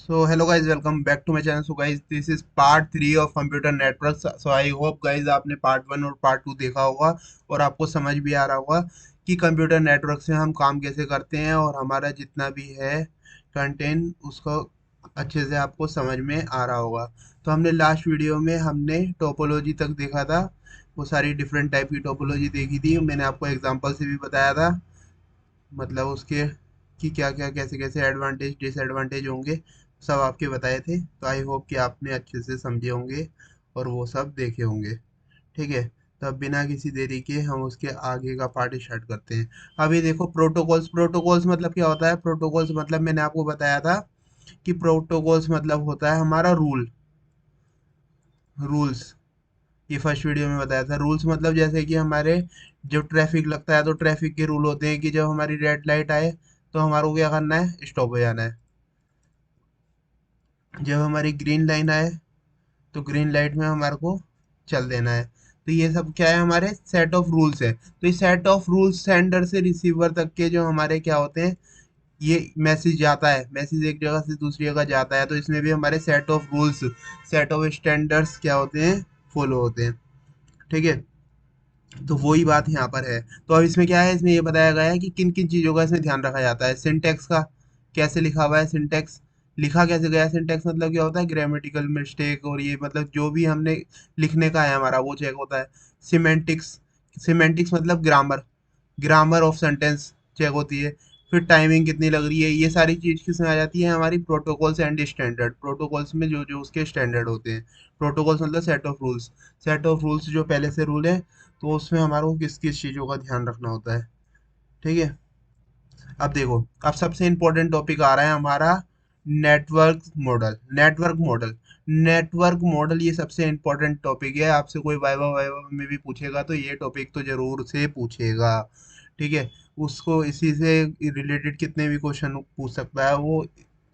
So hello guys, welcome back to my channel. So guys, this is part 3 of computer networks. So I hope guys आपने part 1 और part 2 देखा होगा और आपको समझ भी आ रहा होगा कि कंप्यूटर नेटवर्क से हम काम कैसे करते हैं और हमारा जितना भी है कंटेंट उसको अच्छे से आपको समझ में आ रहा होगा। तो हमने लास्ट वीडियो में हमने टोपोलॉजी तक देखा था, वो सारी डिफरेंट टाइप की टोपोलॉजी देखी थी। मैंने आपको एग्जांपल से भी बताया था, मतलब उसके कि क्या क्या कैसे कैसे एडवांटेज डिसएडवांटेज होंगे, सब आपके बताए थे। तो आई होप कि आपने अच्छे से समझे होंगे और वो सब देखे होंगे। ठीक है, तो अब बिना किसी देरी के हम उसके आगे का पार्ट स्टार्ट करते हैं। अभी देखो, प्रोटोकॉल्स। प्रोटोकॉल्स मतलब क्या होता है? प्रोटोकॉल्स मतलब मैंने आपको बताया था कि प्रोटोकॉल्स मतलब होता है हमारा रूल्स। ये फर्स्ट वीडियो में बताया था। रूल्स मतलब जैसे कि हमारे जब ट्रैफिक लगता है तो ट्रैफिक के रूल होते हैं कि जब हमारी रेड लाइट आए तो हमारे को क्या करना है? स्टॉप हो जाना है। जब हमारी ग्रीन लाइन आए तो ग्रीन लाइट में हमारे को चल देना है। तो ये सब क्या है? हमारे सेट ऑफ रूल्स है। तो ये सेट ऑफ रूल्स सेंडर से रिसीवर तक के जो हमारे क्या होते हैं, ये मैसेज जाता है, मैसेज एक जगह से दूसरी जगह जाता है, तो इसमें भी हमारे set of rules, set of standards क्या होते हैं? फॉलो होते हैं। ठीक है, तो वही बात यहाँ पर है। तो अब इसमें क्या है? इसमें ये बताया गया है कि किन किन चीज़ों का इसमें ध्यान रखा जाता है। सिंटेक्स का कैसे लिखा हुआ है, सिंटेक्स लिखा कैसे गया है। सिंटेक्स मतलब क्या होता है? ग्रामेटिकल मिस्टेक, और ये मतलब जो भी हमने लिखने का है हमारा वो चेक होता है। सिमेंटिक्स, सिमेंटिक्स मतलब grammar, grammar of sentence check होती है। फिर टाइमिंग कितनी लग रही है, ये सारी चीज़ किसमें आ जाती है? हमारी प्रोटोकॉल्स एंड स्टैंडर्ड। प्रोटोकॉल्स में जो जो उसके स्टैंडर्ड होते हैं। प्रोटोकॉल्स मतलब set of rules. Set of rules जो पहले से रूल है, तो उसमें हमारे को किस किस चीज़ों का ध्यान रखना होता है। ठीक है, अब देखो, अब सबसे इम्पोर्टेंट टॉपिक आ रहा है हमारा, network model. Network model, network model ये सबसे इम्पोर्टेंट टॉपिक है। आपसे कोई वाइवा वाइवा में भी पूछेगा तो ये टॉपिक तो जरूर से पूछेगा। ठीक है, उसको इसी से रिलेटेड कितने भी क्वेश्चन पूछ सकता है वो।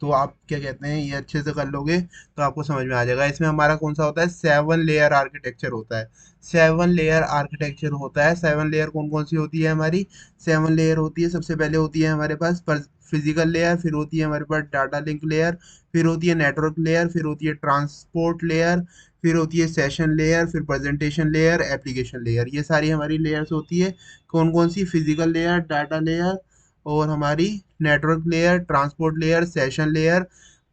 तो आप क्या कहते हैं, ये अच्छे से कर लोगे तो आपको समझ में आ जाएगा। इसमें हमारा कौन सा होता है? 7 लेयर आर्किटेक्चर होता है। 7 लेयर आर्किटेक्चर होता है। 7 लेयर कौन कौन सी होती है हमारी? 7 लेयर होती है, सबसे पहले होती है हमारे पास फिजिकल लेयर, फिर होती है हमारे पास डाटा लिंक लेयर, फिर होती है नेटवर्क लेयर, फिर होती है ट्रांसपोर्ट लेयर, फिर होती है सेशन लेयर, फिर प्रेजेंटेशन लेयर, एप्लीकेशन लेयर। ये सारी हमारी लेयर्स होती है। कौन कौन सी? फिजिकल लेयर, डाटा लेयर, और हमारी network layer, transport layer, session layer,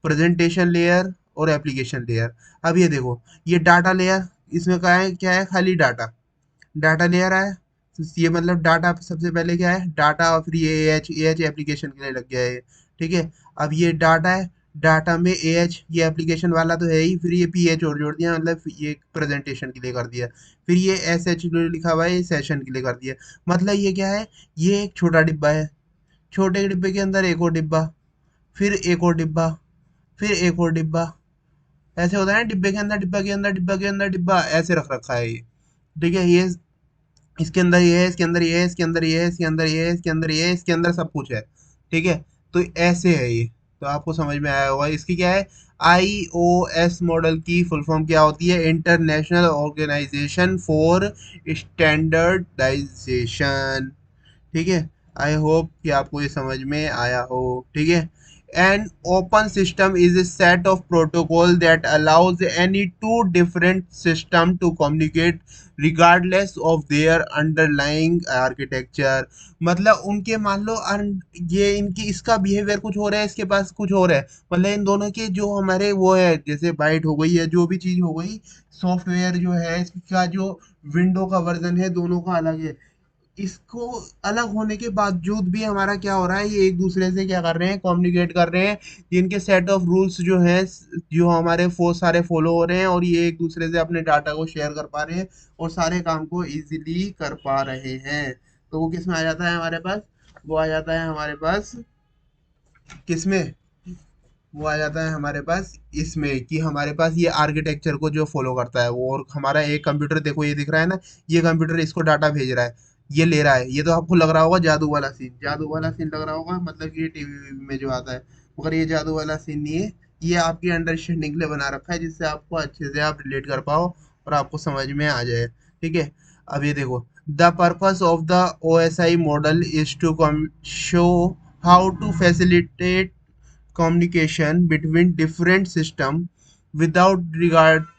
presentation layer और एप्लीकेशन लेयर। अब ये देखो, ये डाटा लेयर, इसमें क्या है? खाली डाटा, डाटा लेयर है। तो ये मतलब डाटा सबसे पहले क्या है? डाटा, और फिर ये ए एच एप्लीकेशन के लिए लग गया है। ठीक है, अब ये डाटा है, डाटा में ए एच, ये एप्लीकेशन वाला तो है ही, फिर ये पी एच और जोड़ दिया, मतलब ये प्रेजेंटेशन के लिए कर दिया। फिर ये एस एच लिखा हुआ है, ये सेशन के लिए कर दिया। मतलब ये क्या है? ये एक छोटा डिब्बा है, छोटे डिब्बे के अंदर एक और डिब्बा, फिर एक और डिब्बा, फिर एक और डिब्बा। ऐसे होता है ना, डिब्बे के अंदर डिब्बा के अंदर डिब्बा के अंदर डिब्बा, ऐसे रख रखा है ये। ठीक है, ये इसके अंदर ये है, इसके अंदर ये है, इसके अंदर ये है, इसके अंदर ये है, इसके अंदर ये है, इसके अंदर सब कुछ है। ठीक है, तो ऐसे है ये। तो आपको समझ में आया होगा इसकी क्या है। आईओएस मॉडल की फुल फॉर्म क्या होती है? International Organization for Standardization. ठीक है, आई होप कि आपको ये समझ में आया हो। ठीक है, an open system is a set of protocol that allows any two different system to communicate regardless of their underlying architecture। मतलब उनके मान लो ये इनकी इसका बिहेवियर कुछ हो रहा है, इसके पास कुछ हो रहा है, मतलब इन दोनों के जो हमारे वो है, जैसे बाइट हो गई या जो भी चीज हो गई, सॉफ्टवेयर जो है इसका, जो विंडो का वर्जन है, दोनों का अलग है। इसको अलग होने के बावजूद भी हमारा क्या हो रहा है? ये एक दूसरे से क्या कर रहे हैं? कम्युनिकेट कर रहे हैं। इनके सेट ऑफ रूल्स जो हैं, जो हमारे सारे फॉलो हो रहे हैं, और ये एक दूसरे से अपने डाटा को शेयर कर पा रहे हैं और सारे काम को इजीली कर पा रहे हैं। तो वो किस में आ जाता है हमारे पास? वो आ जाता है हमारे पास किस में? वो आ जाता है हमारे पास इसमें, कि हमारे पास ये आर्किटेक्चर को जो फॉलो करता है वो। और हमारा एक कंप्यूटर देखो, ये दिख रहा है ना, ये कंप्यूटर इसको डाटा भेज रहा है, ये ले रहा है। ये तो आपको लग रहा होगा जादू वाला सीन, जादू वाला सीन लग रहा होगा, मतलब कि ये टीवी में जो आता है, मगर ये जादू वाला सीन नहीं है। ये आपकी अंडरस्टैंडिंग के लिए बना रखा है, जिससे आपको अच्छे से आप रिलेट कर पाओ और आपको समझ में आ जाए। ठीक है, अब ये देखो, the purpose of the O S I model is to show how to facilitate communication between different system without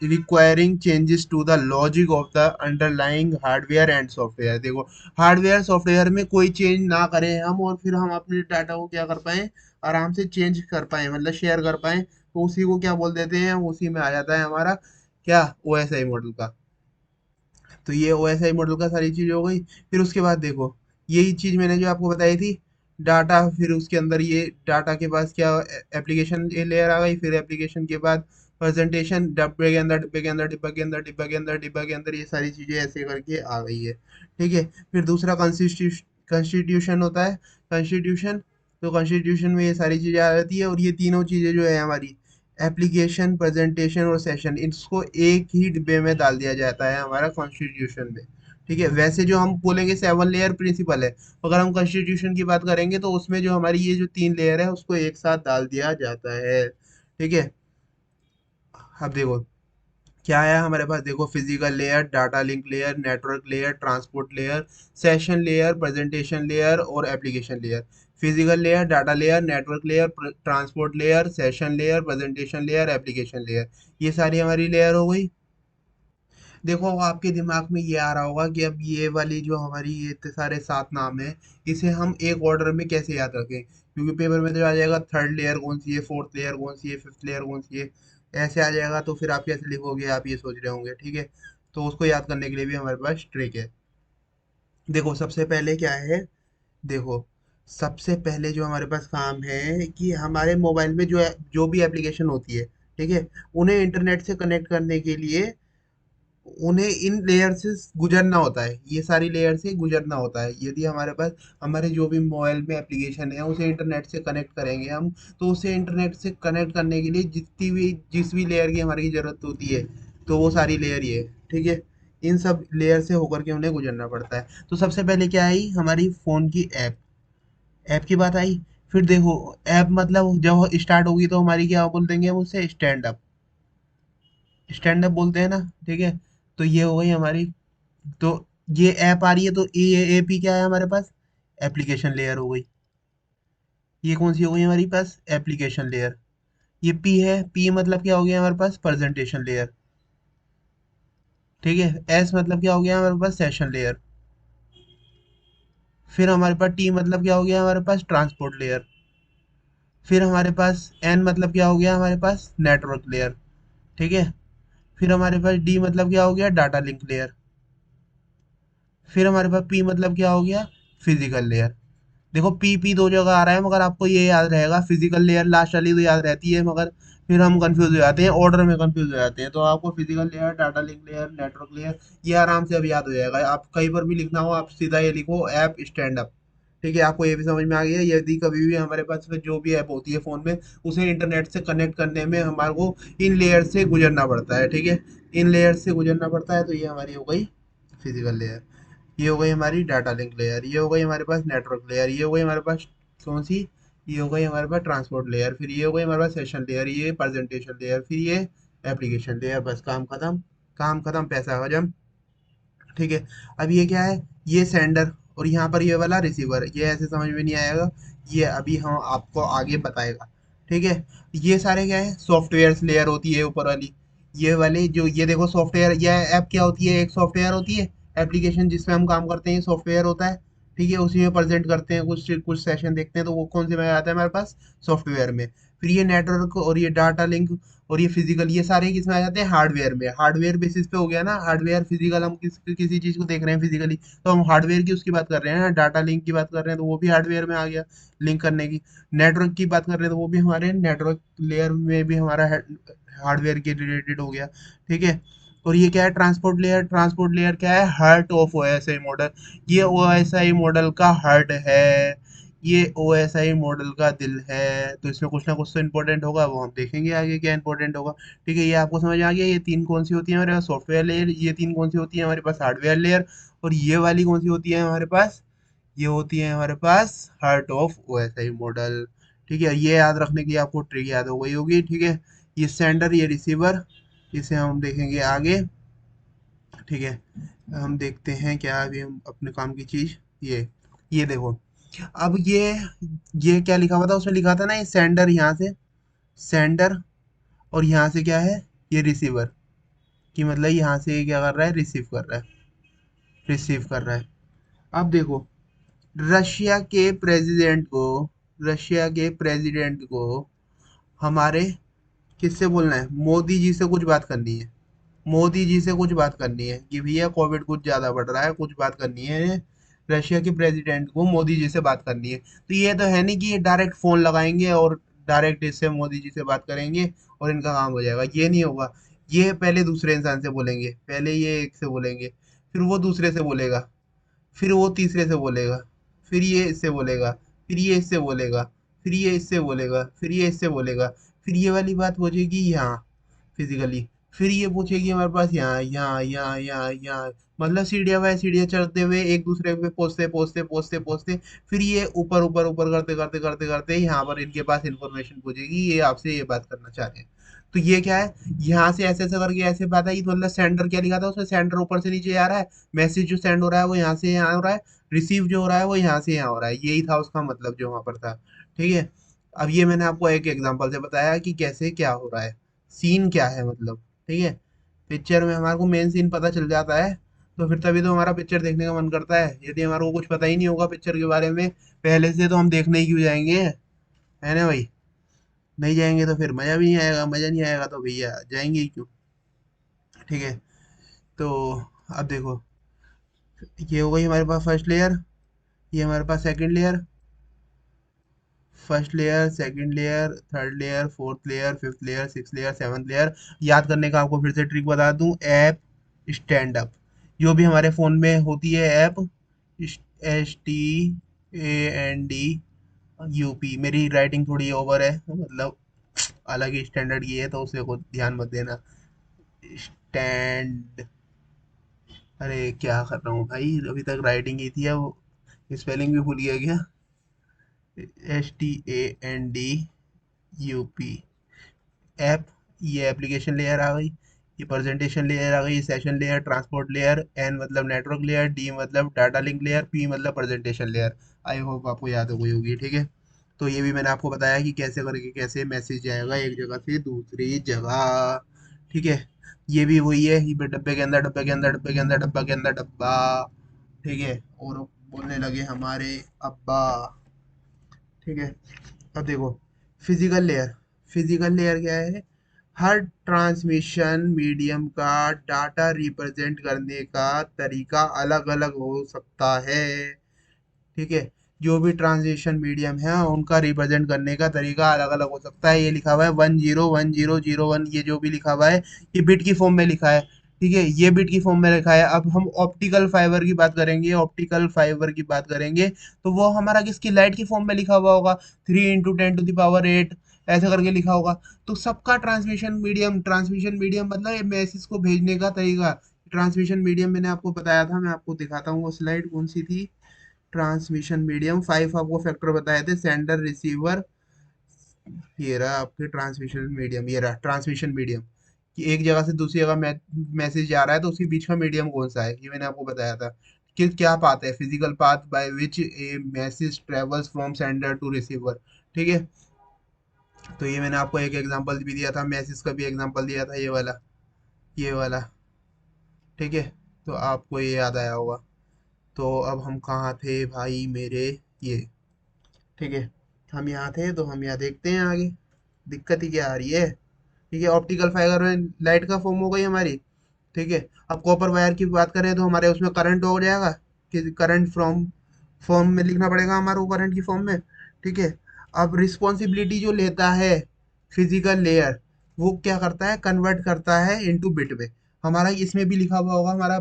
requiring changes to the logic of the underlying hardware and software। देखो, हार्डवेयर सॉफ्टवेयर में कोई change ना करें हम, और फिर हम अपने डाटा को क्या कर पाए, आराम से चेंज कर पाए, मतलब शेयर कर पाए, तो उसी को क्या बोल देते हैं, उसी में आ जाता है हमारा क्या, ओएसआई मॉडल का। तो ये ओएसआई मॉडल का सारी चीज हो गई। फिर उसके बाद देखो, यही चीज मैंने जो आपको बताई थी, डाटा, फिर उसके अंदर ये डाटा के पास क्या, एप्लीकेशन लेयर आ गई, फिर एप्लीकेशन के बाद प्रेजेंटेशन, डब्बे के अंदर, डिब्बे के अंदर, डिब्बे के अंदर, डिब्बे के अंदर, डिब्बे के अंदर, ये सारी चीजें ऐसे करके आ गई है। ठीक है। फिर दूसरा कॉन्स्टिट्यूशन होता है। कॉन्स्टिट्यूशन, तो कॉन्स्टिट्यूशन में ये सारी चीजें आ जाती है, और ये तीनों चीजें जो है हमारी एप्लीकेशन, प्रेजेंटेशन और सेशन, इसको एक ही डिब्बे में डाल दिया जाता है हमारा कॉन्स्टिट्यूशन में। ठीक है। वैसे जो हम बोलेंगे 7 लेयर प्रिंसिपल है, अगर हम कॉन्स्टिट्यूशन की बात करेंगे तो उसमें जो हमारी ये जो 3 लेयर है उसको एक साथ डाल दिया जाता है। ठीक है। अब देखो क्या है हमारे पास, देखो physical layer, data link layer, network layer, transport layer, session layer, presentation layer और application layer. Physical layer, data layer, network layer, transport layer, session layer, presentation layer, application layer, ये सारी हमारी लेयर हो गई। देखो आपके दिमाग में ये आ रहा होगा कि अब ये वाली जो हमारी ये इतने सारे 7 नाम है, इसे हम एक ऑर्डर में कैसे याद रखें, क्योंकि पेपर में तो आ जाएगा थर्ड लेयर कौन सी है, फोर्थ लेयर कौन सी है, फिफ्थ लेयर कौन सी है, ऐसे आ जाएगा, तो फिर आप कैसे लिखोगे, आप ये सोच रहे होंगे। ठीक है। तो उसको याद करने के लिए भी हमारे पास ट्रिक है। देखो सबसे पहले क्या है, देखो सबसे पहले जो हमारे पास काम है कि हमारे मोबाइल में जो भी एप्लीकेशन होती है, ठीक है, उन्हें इंटरनेट से कनेक्ट करने के लिए उन्हें इन लेयर से गुजरना होता है, ये सारी लेयर से गुजरना होता है। यदि हमारे पास हमारे जो भी मोबाइल में एप्लीकेशन है उसे इंटरनेट से कनेक्ट करेंगे हम, तो उसे इंटरनेट से कनेक्ट करने के लिए जिस भी लेयर की हमारी ज़रूरत होती है, तो वो सारी लेयर ये है। ठीक है। इन सब लेयर से होकर के उन्हें गुजरना पड़ता है। तो सबसे पहले क्या आई, हमारी फ़ोन की ऐप, ऐप की बात आई। फिर देखो, ऐप मतलब जब स्टार्ट होगी तो हमारी क्या बोल देंगे हम उससे, स्टैंड अप, स्टैंड अप बोलते हैं ना। ठीक है। तो ये हो गई हमारी, तो ये ऐप आ रही है, तो ए पी क्या है हमारे पास, एप्लीकेशन लेयर हो गई। ये कौन सी हो गई हमारी पास, एप्लीकेशन लेयर। ये पी है, पी मतलब क्या हो गया हमारे पास, प्रेजेंटेशन लेयर। ठीक है। एस मतलब क्या हो गया हमारे पास, सेशन लेयर। फिर हमारे पास टी मतलब क्या हो गया हमारे पास, ट्रांसपोर्ट लेयर। फिर हमारे पास एन मतलब क्या हो गया हमारे पास, नेटवर्क लेयर। ठीक है। फिर हमारे पास डी मतलब क्या हो गया, डाटा लिंक लेयर। फिर हमारे पास पी मतलब क्या हो गया, फिजिकल लेयर। देखो पी पी दो जगह आ रहा है, मगर आपको ये याद रहेगा, फिजिकल लेयर लास्ट वाली तो याद रहती है, मगर फिर हम कंफ्यूज हो जाते हैं, ऑर्डर में कंफ्यूज हो जाते हैं। तो आपको physical layer, data link layer, network layer, ये आराम से अब याद हो जाएगा। आप कहीं पर भी लिखना हो, आप सीधा ये लिखो, ऐप स्टैंड अप। ठीक है। आपको ये भी समझ में आ गया। यदि कभी भी हमारे पास में जो भी ऐप होती है फ़ोन में, उसे इंटरनेट से कनेक्ट करने में हमारे को इन लेयर से गुजरना पड़ता है। ठीक है। इन लेयर से गुजरना पड़ता है, तो ये हमारी हो गई फिजिकल लेयर। ये हो गई हमारी डाटा लिंक लेयर, ये हो गई हमारे पास नेटवर्क लेयर, ये हो गई हमारे पास कौन सी, ये हो गई हमारे पास ट्रांसपोर्ट लेयर, फिर ये हो गई हमारे पास सेशन लेयर, ये प्रेजेंटेशन लेयर, फिर ये एप्लीकेशन लेयर। बस काम खत्म, काम खत्म, पैसा हजम। ठीक है। अब ये क्या है, ये सेंडर, और यहाँ पर ये वाला रिसीवर, ये ऐसे समझ में नहीं आएगा, ये अभी हम आपको आगे बताएगा। ठीक है। ये सारे क्या है, सॉफ्टवेयर लेयर होती है ऊपर वाली, ये वाली जो, ये देखो सॉफ्टवेयर, ये ऐप क्या होती है, एक सॉफ्टवेयर होती है, एप्लीकेशन जिसमें हम काम करते हैं सॉफ्टवेयर होता है। ठीक है। उसी में प्रेजेंट करते हैं, कुछ कुछ सेशन देखते हैं, तो वो कौन से में आता है हमारे पास, सॉफ्टवेयर में। फिर ये नेटवर्क और ये डाटा लिंक और ये फिजिकल, ये सारे किसमें आ जाते हैं, हार्डवेयर में। हार्डवेयर बेसिस पे हो गया ना, हार्डवेयर फिजिकल, हम किसी चीज को देख रहे हैं फिजिकली, तो हम हार्डवेयर की उसकी बात कर रहे हैं ना, डाटा लिंक की बात कर रहे हैं तो वो भी हार्डवेयर में आ गया, लिंक करने की। नेटवर्क की बात कर रहे हैं तो वो भी हमारे नेटवर्क लेयर में भी हमारा हार्डवेयर के रिलेटेड हो गया। ठीक है। और ये क्या है, ट्रांसपोर्ट लेयर, ट्रांसपोर्ट लेयर क्या है, हार्ट ऑफ ओएसआई मॉडल, ये ओएसआई मॉडल का हार्ट है, ये ओएसआई मॉडल का दिल है। तो इसमें कुछ ना कुछ तो इम्पोर्टेंट होगा, वो हम देखेंगे आगे क्या इंपॉर्टेंट होगा। ठीक है। ये आपको समझ आ गया, ये तीन कौन सी होती है हमारे पास, सॉफ्टवेयर लेयर, ये तीन कौन सी होती है हमारे पास, हार्डवेयर लेयर, और ये वाली कौन सी होती है हमारे पास, ये होती है हमारे पास हार्ट ऑफ ओएसआई मॉडल। ठीक है। ये याद रखने की आपको ट्रिक याद हो गई होगी। ठीक है। ये सेंडर, ये रिसीवर, इसे हम देखेंगे आगे। ठीक है। हम देखते हैं क्या, अभी हम अपने काम की चीज, ये देखो, अब ये क्या लिखा हुआ था, उसमें लिखा था ना, ये सेंडर यहाँ से, सेंडर, और यहाँ से क्या है, ये रिसीवर, कि मतलब यहाँ से ये क्या कर रहा है, रिसीव कर रहा है, रिसीव कर रहा है। अब देखो, रशिया के प्रेसिडेंट को, रशिया के प्रेसिडेंट को हमारे किससे बोलना है, मोदी जी से कुछ बात करनी है, मोदी जी से कुछ बात करनी है कि भैया कोविड कुछ ज्यादा बढ़ रहा है, कुछ बात करनी है, रशिया के प्रेसिडेंट को मोदी जी से बात करनी है। तो ये तो है नहीं कि ये डायरेक्ट फोन लगाएंगे और डायरेक्ट इससे मोदी जी से बात करेंगे और इनका काम हो जाएगा, ये नहीं होगा। ये पहले दूसरे इंसान से बोलेंगे, पहले ये एक से बोलेंगे, फिर वो दूसरे से बोलेगा, फिर वो तीसरे से बोलेगा, फिर ये इससे बोलेगा, फिर ये इससे बोलेगा, फिर ये इससे बोलेगा, फिर ये इससे बोलेगा, फिर ये वाली बात पहुंचेगी यहाँ फिजिकली, फिर ये पूछेगी हमारे पास यहाँ यहाँ यहाँ यहाँ यहाँ, मतलब सीढ़ियाँ बाय सीढ़ियाँ चढ़ते हुए एक दूसरे पे पहुंचते पहुंचते पहुंचते पहुंचते, फिर ये ऊपर ऊपर ऊपर करते करते करते करते यहाँ पर इनके पास इंफॉर्मेशन पूछेगी, ये आपसे ये बात करना चाह रहे हैं। तो ये क्या है, यहाँ से ऐसे ऐसे करके ऐसे बात आई, तो मतलब सेंडर क्या लिखा था उसमें, सेंडर ऊपर से नीचे आ रहा है, मैसेज जो सेंड हो रहा है वो यहाँ से यहाँ हो रहा है, रिसीव जो हो रहा है वो यहाँ से यहाँ हो रहा है, यही था उसका मतलब जो वहां पर था। ठीक है। अब ये मैंने आपको एक एग्जांपल से बताया कि कैसे क्या हो रहा है, सीन क्या है मतलब। ठीक है। पिक्चर में हमारे को मेन सीन पता चल जाता है, तो फिर तभी तो हमारा पिक्चर देखने का मन करता है। यदि हमारे को कुछ पता ही नहीं होगा पिक्चर के बारे में पहले से, तो हम देखने ही क्यों जाएंगे, है ना भाई। नहीं जाएंगे तो फिर मजा भी नहीं आएगा, मजा नहीं आएगा तो भैया जाएंगे ही क्यों। ठीक है। तो अब देखो, ये हो गई हमारे पास फर्स्ट लेयर, ये हमारे पास second layer, first layer, second layer, third layer, fourth layer, fifth layer, six layer, seventh layer. याद करने का आपको फिर से ट्रिक बता दूं, ऐप स्टैंड अप, जो भी हमारे फोन में होती है ऐप, STAND UP। मेरी राइटिंग थोड़ी ओवर है, मतलब अलग ही स्टैंडर्ड की है, तो उसे को ध्यान मत देना। स्टैंड, अरे क्या कर रहा हूँ भाई, अभी तक राइटिंग ही थी, अब स्पेलिंग भी भूल गया क्या। STAND UP, ऐप, ये एप्लीकेशन लेयर आ गई, ये प्रेजेंटेशन लेयर आ गई, session layer, transport layer, N मतलब नेटवर्क लेयर, डी मतलब डाटा लिंक लेयर, पी मतलब प्रेजेंटेशन लेयर। आई होप आपको याद हो गई होगी। ठीक है। तो ये भी मैंने आपको बताया कि कैसे करके कैसे मैसेज जाएगा एक जगह से दूसरी जगह। ठीक है। ये भी वही है, ये भी डब्बे के अंदर, डब्बे के अंदर, डब्बे के अंदर, डब्बा के अंदर डब्बा। ठीक है। और बोलने लगे हमारे अब्बा। ठीक है। अब देखो, फिजिकल लेयर, फिजिकल लेयर क्या है, हर ट्रांसमिशन मीडियम का डाटा रिप्रेजेंट करने का तरीका अलग अलग हो सकता है। ठीक है। जो भी ट्रांसमिशन मीडियम है उनका रिप्रेजेंट करने का तरीका अलग अलग हो सकता है। ये लिखा हुआ है 101001, ये जो भी लिखा हुआ है ये बिट की फॉर्म में लिखा है। ठीक है, ये बिट की फॉर्म में लिखा है। अब हम ऑप्टिकल फाइबर की बात करेंगे, ऑप्टिकल फाइबर की बात करेंगे, तो वो हमारा किसकी, लाइट की फॉर्म में लिखा हुआ होगा, 3 × 10⁸ ऐसे करके लिखा होगा। तो सबका ट्रांसमिशन मीडियम, ट्रांसमिशन मीडियम मतलब मैसेज को भेजने का तरीका, ट्रांसमिशन मीडियम मैंने आपको बताया था, मैं आपको दिखाता हूँ वो स्लाइड कौन सी थी। ट्रांसमिशन मीडियम 5 आपको फैक्टर बताए थे, सेंडर रिसीवर, ये रहा आपके ट्रांसमिशन मीडियम, ये रहा ट्रांसमिशन मीडियम, कि एक जगह से दूसरी जगह मैसेज जा रहा है तो उसके बीच का मीडियम कौन सा है, ये मैंने आपको बताया था। कि क्या पाथ है, physical path by which a message travels from sender to receiver. ठीक है। तो ये मैंने आपको एक एग्जांपल भी दिया था, मैसेज का भी एग्जांपल दिया था, ये वाला, ये वाला। ठीक है। तो आपको ये याद आया होगा। तो अब हम कहाँ थे भाई मेरे, ये, ठीक है, हम यहाँ थे, तो हम यहाँ देखते हैं आगे दिक्कत ही क्या आ रही है। ठीक है, ऑप्टिकल फाइबर में लाइट का फॉर्म हो गई हमारी। ठीक है। अब कॉपर वायर की बात करें तो हमारे उसमें करंट हो जाएगा, कि करंट फ्रॉम फॉर्म में लिखना पड़ेगा हमारे को, करंट की फॉर्म में। ठीक है। अब रिस्पॉन्सिबिलिटी जो लेता है फिजिकल लेयर, वो क्या करता है, कन्वर्ट करता है इनटू बिट में। हमारा इसमें भी लिखा हुआ होगा, हमारा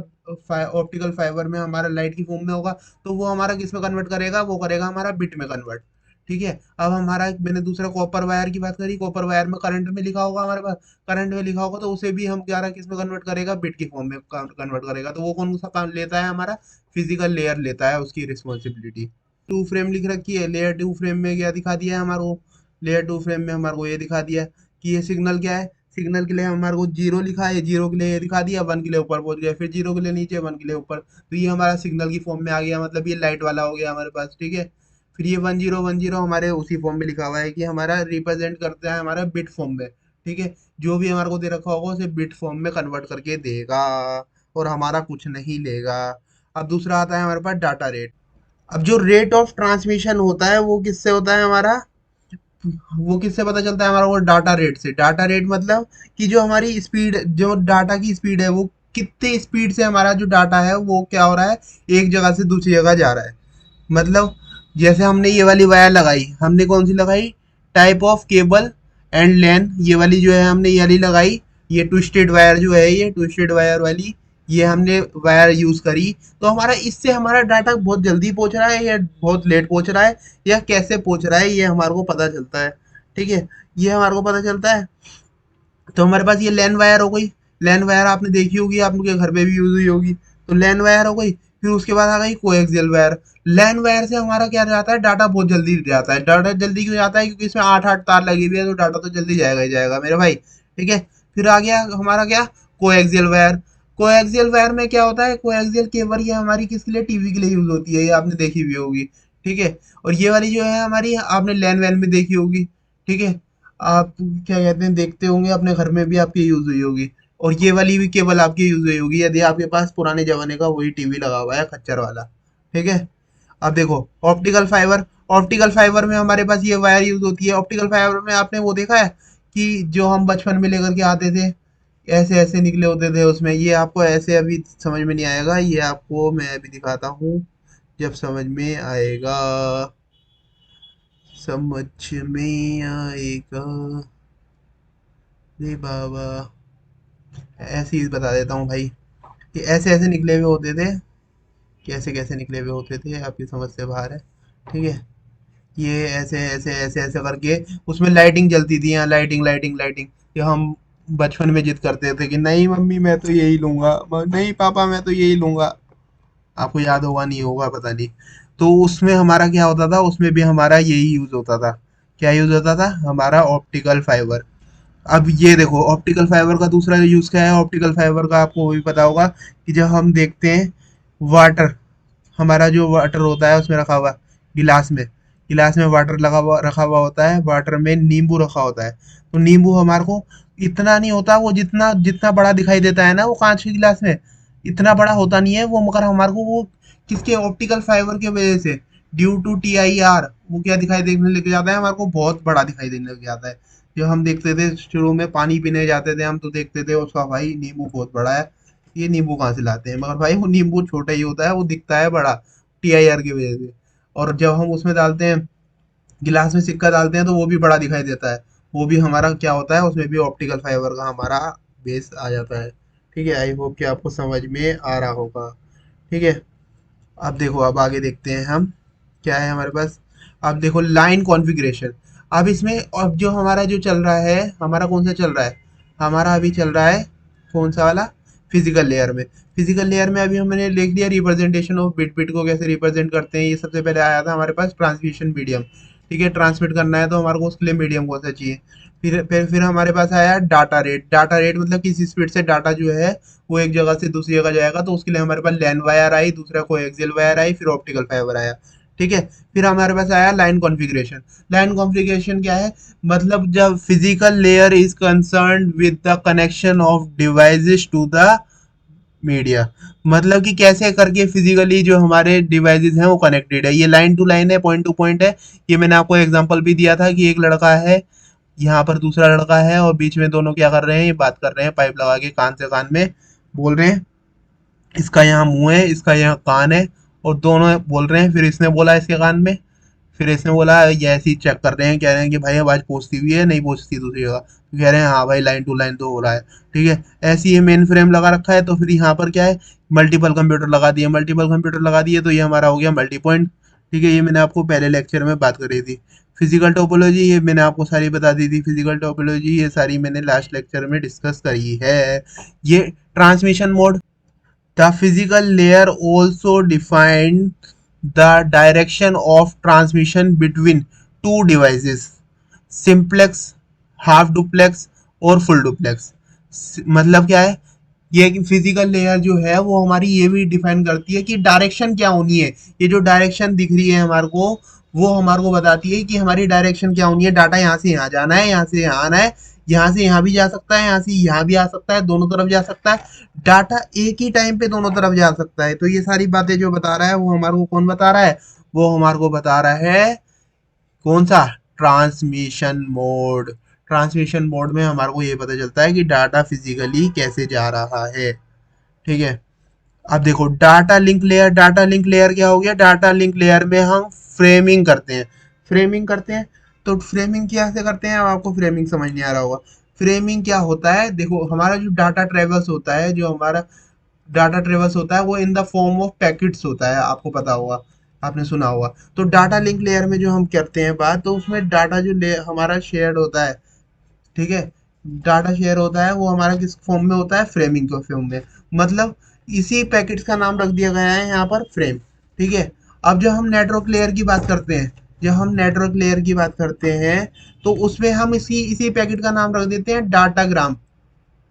ऑप्टिकल फाइबर में हमारा लाइट की फॉर्म में होगा, तो वो हमारा किस में कन्वर्ट करेगा, वो करेगा हमारा बिट में कन्वर्ट। ठीक है। अब हमारा मैंने दूसरा कॉपर वायर की बात करी, कॉपर वायर में करंट में लिखा होगा हमारे पास, करंट में लिखा होगा तो उसे भी हम 11 किस में कन्वर्ट करेगा, बिट की फॉर्म में कन्वर्ट करेगा। तो वो कौन सा काम लेता है, हमारा फिजिकल लेयर लेता है उसकी रिस्पॉन्सिबिलिटी। टू फ्रेम लिख रखी है, लेयर टू फ्रेम में क्या दिखा दिया है हमारे को, लेयर टू फ्रेम में हमारे को ये दिखा दिया कि ये सिग्नल क्या है, सिग्नल के लिए हमारे को जीरो लिखा है, जीरो के लिए ये दिखा दिया, वन के लिए ऊपर पहुंच गया, फिर जीरो के लिए नीचे, वन के लिए ऊपर, तो ये हमारा सिग्नल की फॉर्म में आ गया, मतलब ये लाइट वाला हो गया हमारे पास। ठीक है। फिर ये 1010 हमारे उसी फॉर्म में लिखा हुआ है कि हमारा रिप्रेजेंट करता है हमारा बिट फॉर्म में। ठीक है, जो भी हमारे को दे रखा होगा उसे बिट फॉर्म में कन्वर्ट करके देगा, और हमारा कुछ नहीं लेगा। अब दूसरा आता है हमारे पास डाटा रेट। अब जो रेट ऑफ ट्रांसमिशन होता है वो किससे होता है हमारा, वो किससे पता चलता है हमारा, वो डाटा रेट से। डाटा रेट मतलब कि जो हमारी स्पीड, जो डाटा की स्पीड है, वो कितने स्पीड से हमारा जो डाटा है वो क्या हो रहा है, एक जगह से दूसरी जगह जा रहा है। मतलब जैसे हमने ये वाली वायर लगाई, हमने कौन सी लगाई, टाइप ऑफ केबल एंड लेन, ये वाली जो है हमने ये वाली लगाई। ये ट्विस्टेड वायर जो है, ये ट्विस्टेड वायर वाली, ये हमने वायर यूज करी। तो हमारा इससे हमारा डाटा बहुत जल्दी पहुंच रहा है या बहुत लेट पहुंच रहा है, या कैसे पहुंच रहा है, ये हमारे को पता चलता है। ठीक है, ये हमारे को पता चलता है। तो हमारे पास ये लैन वायर हो गई। लैन वायर आपने देखी होगी, आपके घर पे भी यूज हुई होगी। तो लैन वायर हो गई। फिर उसके बाद आ गई कोएक्सियल वायर। लैन वायर से हमारा क्या जाता है, डाटा बहुत जल्दी जाता है। डाटा जल्दी क्यों जाता है, क्योंकि इसमें 8 8 तार लगी हुई है, तो डाटा तो जल्दी जाएगा ही जाएगा मेरे भाई। ठीक है, फिर आ गया हमारा क्या, कोएक्सियल वायर। कोएक्सियल वायर में क्या होता है, कोएक्सियल केबल ये हमारी किसके लिए, टीवी के लिए यूज होती है, ये आपने देखी हुई होगी। ठीक है, और ये वाली जो है हमारी, आपने लैन वैन में देखी होगी। ठीक है, आप क्या कहते हैं, देखते होंगे अपने घर में भी आपके यूज हुई होगी। और ये वाली भी केबल आपकी यूज हुई होगी, यदि आपके पास पुराने जमाने का वही टीवी लगा हुआ है खच्चर वाला। ठीक है, अब देखो ऑप्टिकल फाइबर। ऑप्टिकल फाइबर में हमारे पास ये वायर यूज होती है। ऑप्टिकल फाइबर में आपने वो देखा है कि जो हम बचपन में लेकर के आते थे, ऐसे ऐसे निकले होते थे उसमें, ये आपको ऐसे अभी समझ में नहीं आएगा, ये आपको मैं अभी दिखाता हूँ जब समझ में आएगा, समझ में आएगा रे बाबा। ऐसे ही बता देता हूँ भाई, कि ऐसे ऐसे निकले हुए होते थे। कैसे कैसे निकले हुए होते थे आपकी समझ से बाहर है। ठीक है, ये ऐसे ऐसे ऐसे ऐसे करके उसमें लाइटिंग जलती थी, यहाँ लाइटिंग लाइटिंग लाइटिंग। कि हम बचपन में जिद करते थे कि नहीं मम्मी मैं तो यही लूंगा, नहीं पापा मैं तो यही लूंगा। आपको याद होगा नहीं होगा पता नहीं। तो उसमें हमारा क्या होता था, उसमें भी हमारा यही यूज होता था। क्या यूज होता था हमारा, ऑप्टिकल फाइबर। अब ये देखो ऑप्टिकल फाइबर का दूसरा यूज क्या है, ऑप्टिकल फाइबर का आपको वो भी पता होगा कि जब हम देखते हैं वाटर, हमारा जो वाटर होता है उसमें रखा हुआ, गिलास में, गिलास में वाटर लगा हुआ रखा हुआ होता है, वाटर में नींबू रखा होता है। तो नींबू हमारे को इतना नहीं होता, वो जितना जितना बड़ा दिखाई देता है ना वो कांच के गिलास में, इतना बड़ा होता नहीं है वो, मगर हमारे को वो किसके, ऑप्टिकल फाइबर की वजह से, ड्यू टू TIR, वो क्या दिखाई देने लग जाता है हमारे को, बहुत बड़ा दिखाई देने लग जाता है। जो हम देखते थे शुरू में, पानी पीने जाते थे हम तो देखते थे उसका, भाई नींबू बहुत बड़ा है, ये नींबू कहाँ से लाते हैं, मगर भाई वो नींबू छोटा ही होता है, वो दिखता है बड़ा TIR की वजह से। और जब हम उसमें डालते हैं, गिलास में सिक्का डालते हैं, तो वो भी बड़ा दिखाई देता है। वो भी हमारा क्या होता है, उसमें भी ऑप्टिकल फाइबर का हमारा बेस आ जाता है। ठीक है, आई होप कि आपको समझ में आ रहा होगा। ठीक है, अब देखो अब आगे देखते हैं हम, क्या है हमारे पास। अब देखो लाइन कॉन्फ़िगरेशन। अब इसमें अब जो हमारा जो चल रहा है, हमारा कौन सा चल रहा है, हमारा अभी चल रहा है कौन सा वाला, फिजिकल लेयर में। फिजिकल लेयर में अभी हमने लिख दिया रिप्रेजेंटेशन ऑफ बिट, बिट को कैसे रिप्रेजेंट करते हैं। ये सबसे पहले आया था हमारे पास ट्रांसमिशन मीडियम। ठीक है, ट्रांसमिट करना है तो हमारे को उसके लिए मीडियम कौन सा चाहिए। फिर हमारे पास आया डाटा रेट। डाटा रेट मतलब किस स्पीड से डाटा जो है वो एक जगह से दूसरी जगह जाएगा, तो उसके लिए हमारे पास लैन वायर आई, दूसरा कोएक्सियल वायर आई, फिर ऑप्टिकल फाइबर आया। ठीक है, फिर हमारे पास आया लाइन कॉन्फ़िगरेशन। लाइन कॉन्फ़िगरेशन क्या है, मतलब जब physical layer is concerned with the connection of devices to the media, मतलब कि कैसे करके फिजिकली जो हमारे डिवाइसेस हैं वो कनेक्टेड है। ये लाइन टू लाइन है, पॉइंट टू पॉइंट है। ये मैंने आपको एग्जांपल भी दिया था कि एक लड़का है, यहाँ पर दूसरा लड़का है, और बीच में दोनों क्या कर रहे हैं, ये बात कर रहे हैं पाइप लगा के कान से कान में बोल रहे हैं। इसका यहाँ मुंह है, इसका यहाँ कान है, और दोनों बोल रहे हैं। फिर इसने बोला इसके कान में, फिर इसने बोला, ये ऐसे ही चेक कर रहे हैं, कह रहे हैं कि भाई आवाज पहुंचती हुई है नहीं पहुंचती दूसरी जगह, तो कह रहे हैं हाँ भाई लाइन टू लाइन तो हो रहा है। ठीक है, ऐसे ये मेन फ्रेम लगा रखा है, तो फिर यहाँ पर क्या है, मल्टीपल कंप्यूटर लगा दिए, मल्टीपल कंप्यूटर लगा दिए, तो ये हमारा हो गया मल्टी पॉइंट। ठीक है, ये मैंने आपको पहले लेक्चर में बात करी थी। फिजिकल टोपोलॉजी ये मैंने आपको सारी बता दी थी, फिजिकल टोपोलॉजी ये सारी मैंने लास्ट लेक्चर में डिस्कस करी है। ये transmission mode, the physical layer also defines the direction of transmission between two devices, simplex, half duplex और full duplex। मतलब क्या है, ये फिजिकल लेयर जो है वो हमारी ये भी डिफाइन करती है कि डायरेक्शन क्या होनी है। ये जो डायरेक्शन दिख रही है हमारे को, वो हमारे को बताती है कि हमारी डायरेक्शन क्या होनी है, डाटा यहाँ से यहाँ जाना है, यहाँ से यहाँ आना है, यहाँ से यहाँ भी जा सकता है, यहाँ से यहाँ भी आ सकता है, दोनों तरफ जा सकता है, डाटा एक ही टाइम पे दोनों तरफ जा सकता है। तो ये सारी बातें जो बता रहा है वो हमारे को कौन बता रहा है, वो हमारे को बता रहा है कौन सा, ट्रांसमिशन मोड। ट्रांसमिशन मोड में हमारे को ये पता चलता है कि डाटा फिजिकली कैसे जा रहा है। ठीक है, अब देखो data link layer, data link layer क्या हो गया, डाटा लिंक लेयर में हम फ्रेमिंग करते हैं, फ्रेमिंग करते हैं। तो फ्रेमिंग क्या से करते हैं, अब आपको फ्रेमिंग समझ नहीं आ रहा होगा। फ्रेमिंग क्या होता है, देखो हमारा जो डाटा ट्रेवल्स होता है, जो हमारा डाटा ट्रेवल्स होता है वो in the form of packets होता है, आपको पता होगा, आपने सुना होगा। तो डाटा लिंक लेयर में जो हम करते हैं बात, तो उसमें डाटा जो हमारा शेयर्ड होता है, ठीक है, डाटा शेयर होता है, वो हमारा किस फॉर्म में होता है, फ्रेमिंग के फॉर्म में। मतलब इसी पैकेट्स का नाम रख दिया गया है यहाँ पर फ्रेम। ठीक है, अब जब हम नेटवर्क लेयर की बात करते हैं, जब हम नेटवर्क लेयर की बात करते हैं तो उसमें हम इसी इसी पैकेट का नाम रख देते हैं डाटाग्राम।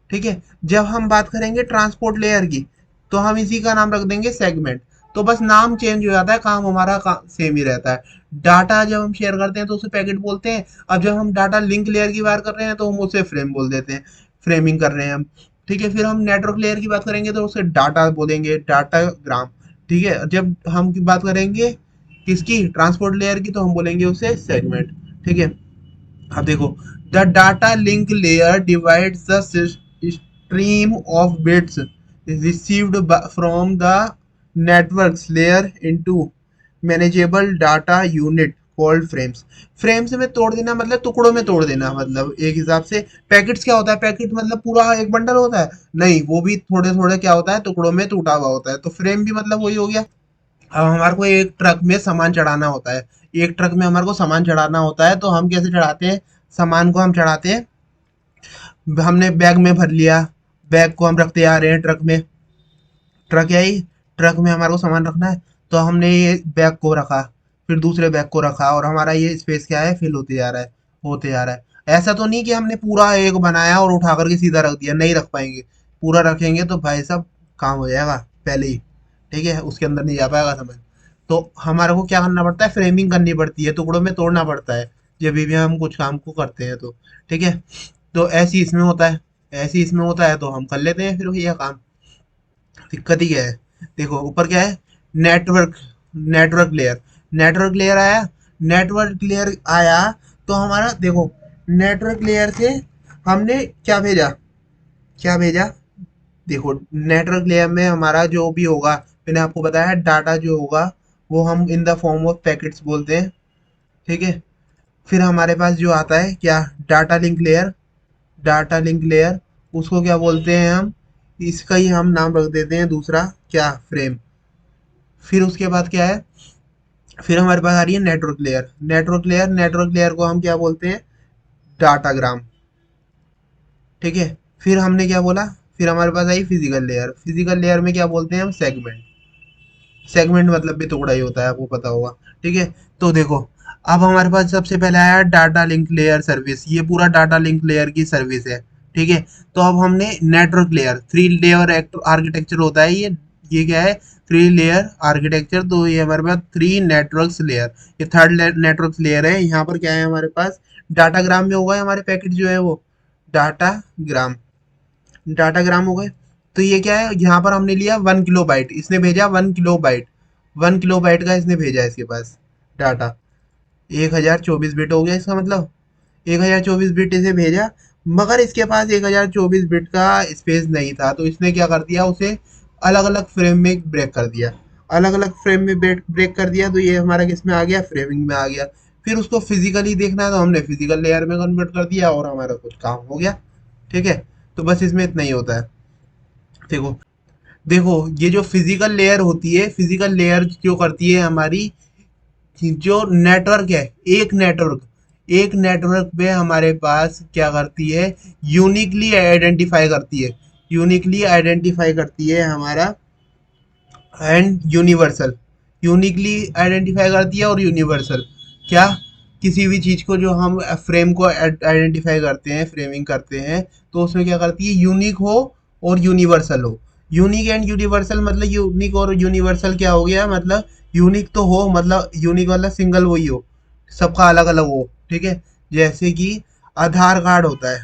ठीक है, जब हम बात करेंगे ट्रांसपोर्ट लेयर की, तो हम इसी का नाम रख देंगे सेगमेंट। तो बस नाम चेंज हो जाता है, काम हमारा सेम ही रहता है। डाटा जब हम शेयर करते हैं तो उसे पैकेट बोलते हैं, अब जब हम डाटा लिंक लेयर की बात कर रहे हैं तो हम उसे फ्रेम बोल देते हैं, फ्रेमिंग कर रहे हैं हम। ठीक है, फिर हम नेटवर्क लेयर की बात करेंगे तो उसे डाटा बोलेंगे, डाटाग्राम। ठीक है, जब हम की बात करेंगे किसकी, ट्रांसपोर्ट लेयर की, तो हम बोलेंगे उसे सेगमेंट। ठीक है, अब देखो the data link layer divides the stream of bits received from the networks layer into manageable data unit called frames। Frames में तोड़ देना मतलब टुकड़ों में तोड़ देना, मतलब एक हिसाब से। पैकेट्स क्या होता है, पैकेट मतलब पूरा एक बंडल होता है, नहीं, वो भी थोड़े थोड़े क्या होता है, टुकड़ों में टूटा हुआ होता है। तो फ्रेम भी मतलब वही हो गया। अब हमारे को एक ट्रक में सामान चढ़ाना होता है, एक ट्रक में हमारे को सामान चढ़ाना होता है, तो हम कैसे चढ़ाते हैं, सामान को हम चढ़ाते हैं, हमने बैग में भर लिया, बैग को हम रखते आ रहे हैं ट्रक में, ट्रक है ही, ट्रक में हमारे को सामान रखना है, तो हमने ये बैग को रखा, फिर दूसरे बैग को रखा, और हमारा ये स्पेस क्या है, फिल होते जा रहा है, होते जा रहा है। ऐसा तो नहीं कि हमने पूरा एक बनाया और उठा करके सीधा रख दिया, नहीं रख पाएंगे। पूरा रखेंगे तो भाई साहब काम हो जाएगा पहले ही। ठीक है, उसके अंदर नहीं जा पाएगा सामान। तो हमारे को क्या करना पड़ता है, फ्रेमिंग करनी पड़ती है, टुकड़ों में तोड़ना पड़ता है जब भी हम कुछ काम को करते हैं तो। ठीक है, तो ऐसी इसमें होता है, ऐसी इसमें होता है, तो हम कर लेते हैं फिर यह काम। दिक्कत ही क्या है, देखो ऊपर क्या है, network, network layer, network layer आया, नेटवर्क लेयर आया, तो हमारा देखो नेटवर्क लेयर से हमने क्या भेजा, क्या भेजा, देखो नेटवर्क लेयर में हमारा जो भी होगा, मैंने आपको बताया डाटा जो होगा वो हम in the form of packets बोलते हैं। ठीक है, फिर हमारे पास जो आता है क्या, data link layer, data link layer, उसको क्या बोलते हैं हम, इसका ही हम नाम रख देते हैं दूसरा क्या, फ्रेम। फिर उसके बाद क्या है, फिर हमारे पास आ रही है network layer, network layer, network layer को हम क्या बोलते हैं, डाटाग्राम। ठीक है, फिर हमने क्या बोला, फिर हमारे पास आई फिजिकल लेयर, फिजिकल लेयर में क्या बोलते हैं हम, सेगमेंट। सेगमेंट मतलब भी टुकड़ा ही होता है, आपको पता होगा। ठीक है, तो देखो अब हमारे पास सबसे पहले आया डाटा लिंक लेयर सर्विस, ये पूरा डाटा लिंक लेयर की सर्विस है। ठीक है, तो अब हमने network layer, three layer architecture होता है ये क्या है, थ्री लेयर आर्किटेक्चर, तो ये हमारे पास थ्री नेटवर्क लेयर, ये थर्ड नेटवर्क लेयर है। यहाँ पर क्या है हमारे पास, डाटाग्राम में होगा हमारे पैकेट जो है वो डाटाग्राम, डाटाग्राम हो गए। तो ये क्या है, यहाँ पर हमने लिया 1 किलो बाइट, इसने भेजा 1 किलो बाइट, 1 किलो बाइट का इसने भेजा इसके पास डाटा, 1024 बिट हो गया इसका मतलब, 1024 बिट इसे भेजा। मगर इसके पास 1024 बिट का स्पेस नहीं था, तो इसने क्या कर दिया, उसे अलग अलग फ्रेम में ब्रेक कर दिया, अलग अलग फ्रेम में ब्रेक कर दिया, तो ये हमारा किस में आ गया, फ्रेमिंग में आ गया। फिर उसको फिजिकली देखना है तो हमने फिजिकल लेयर में कन्वर्ट कर दिया और हमारा कुछ काम हो गया। ठीक है, तो बस इसमें इतना ही होता है। देखो, देखो ये जो फिजिकल लेयर होती है, फिजिकल लेयर जो करती है हमारी, जो नेटवर्क है, एक नेटवर्क, एक नेटवर्क पे हमारे पास क्या करती है, यूनिकली आइडेंटिफाई करती है, यूनिकली आइडेंटिफाई करती है हमारा, एंड यूनिवर्सल, यूनिकली आइडेंटिफाई करती है और यूनिवर्सल, क्या, किसी भी चीज़ को जो हम फ्रेम को आइडेंटिफाई करते हैं, फ्रेमिंग करते हैं, तो उसमें क्या करती है, यूनिक हो और यूनिवर्सल हो। यूनिक एंड यूनिवर्सल मतलब यूनिक और यूनिवर्सल क्या हो गया, मतलब यूनिक तो हो, मतलब यूनिक वाला सिंगल वही हो, सबका अलग अलग हो, ठीक है। जैसे कि आधार कार्ड होता है,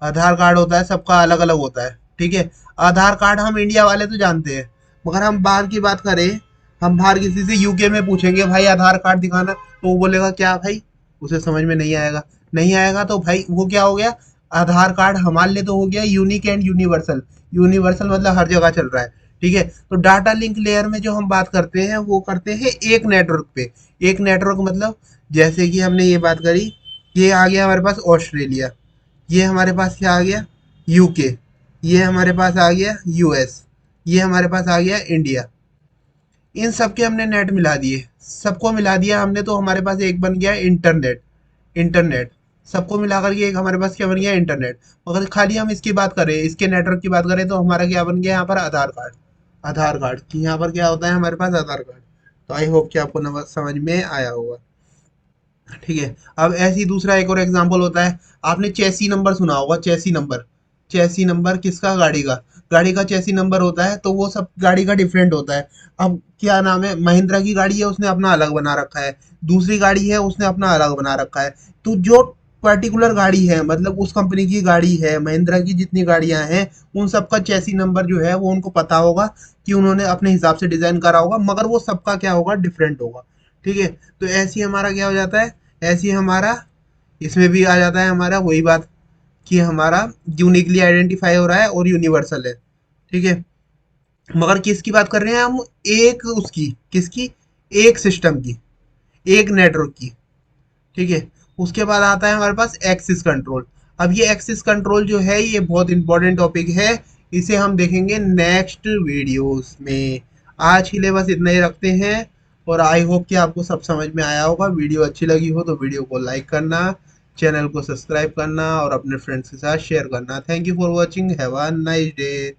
आधार कार्ड होता है सबका अलग अलग होता है, ठीक है। आधार कार्ड हम इंडिया वाले तो जानते हैं, मगर हम बाहर की बात करें, हम बाहर किसी से यूके में पूछेंगे भाई आधार कार्ड दिखाना, तो वो बोलेगा क्या भाई, उसे समझ में नहीं आएगा। नहीं आएगा तो भाई वो क्या हो गया, आधार कार्ड हमारे लिए तो हो गया यूनिक एंड यूनिवर्सल। यूनिवर्सल मतलब हर जगह चल रहा है, ठीक है। तो डाटा लिंक लेयर में जो हम बात करते हैं वो करते हैं एक नेटवर्क पे। एक नेटवर्क मतलब जैसे कि हमने ये बात करी, ये आ गया हमारे पास ऑस्ट्रेलिया, ये हमारे पास क्या आ गया, यूके, ये हमारे पास आ गया यूएस, ये हमारे पास आ गया इंडिया। इन सब के हमने नेट मिला दिए, सबको मिला दिया हमने, तो हमारे पास एक बन गया इंटरनेट। इंटरनेट सबको मिला करके एक हमारे पास क्या बन गया, इंटरनेट। अगर खाली हम इसकी बात करें, इसके नेटवर्क की बात करें, तो हमारा क्या बन गया यहाँ पर, आधार कार्ड। आधार कार्ड की यहाँ पर क्या होता है हमारे पास, आधार कार्ड। तो आई होप कि आपको समझ में आया होगा, ठीक है। अब ऐसे ही दूसरा एक और एग्जांपल होता है, आपने चेसी नंबर सुना होगा, चेसी नंबर। चेसी नंबर किसका, गाड़ी का। गाड़ी का चेसी नंबर होता है, तो वो सब गाड़ी का डिफरेंट होता है। अब क्या नाम है, महिंद्रा की गाड़ी है उसने अपना अलग बना रखा है, दूसरी गाड़ी है उसने अपना अलग बना रखा है। तो जो पर्टिकुलर गाड़ी है, मतलब उस कंपनी की गाड़ी है, महिंद्रा की जितनी गाड़ियां हैं, उन सबका चेसी नंबर जो है वो उनको पता होगा कि उन्होंने अपने हिसाब से डिजाइन करा होगा, मगर वो सबका क्या होगा, डिफरेंट होगा, ठीक है। तो ऐसे ही हमारा क्या हो जाता है, ऐसे ही हमारा इसमें भी आ जाता है हमारा वही बात, कि हमारा यूनिकली आइडेंटिफाई हो रहा है और यूनिवर्सल है, ठीक है। मगर किसकी बात कर रहे हैं हम, एक उसकी, किसकी, एक सिस्टम की, एक नेटवर्क की, ठीक है। उसके बाद आता है हमारे पास एक्सिस कंट्रोल। अब ये एक्सिस कंट्रोल जो है ये बहुत इंपॉर्टेंट टॉपिक है, इसे हम देखेंगे नेक्स्ट वीडियोस में। आज के लिए बस इतना ही रखते हैं, और आई होप कि आपको सब समझ में आया होगा। वीडियो अच्छी लगी हो तो वीडियो को लाइक करना, चैनल को सब्सक्राइब करना और अपने फ्रेंड्स के साथ शेयर करना। Thank you for watching, have a nice day.